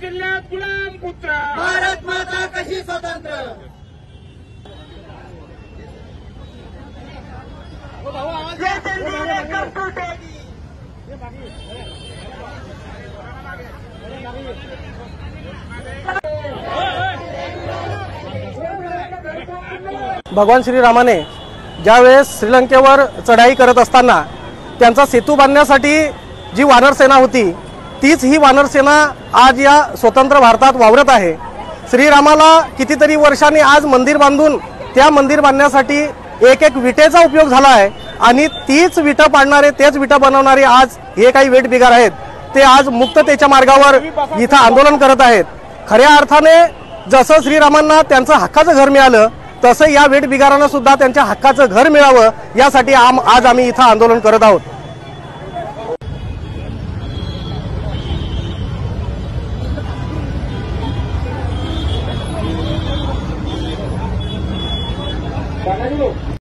जिल्ह्यात गुलाम पुत्र भारत माता कशी स्वतंत्र। भगवान श्रीरामाने ज्यावेळेस श्रीलंकेवर चढाई करत असताना त्यांचा सेतू बांधण्यासाठी जी वानर सेना होती तीच ही वानर सेना आज या स्वतंत्र भारतात वावरत आहे। श्रीरामाला कितीतरी वर्षांनी आज मंदिर बांधून त्या मंदिर बांधण्यासाठी एक एक विटेचा उपयोग झाला आहे आणि तीच विटा पाडणारे तेच विटा बनवणारे आज हे काही वेठ बिगार आहेत ते आज मुक्ततेच्या मार्गावर इथं आंदोलन करत आहेत। खऱ्या अर्थाने जसं श्रीरामांना त्यांचं हक्काचं घर मिळालं तसं या वेठ बिगारांना सुद्धा त्यांच्या हक्काचं घर मिळावं यासाठी आज आम्ही इथं आंदोलन करत आहोत।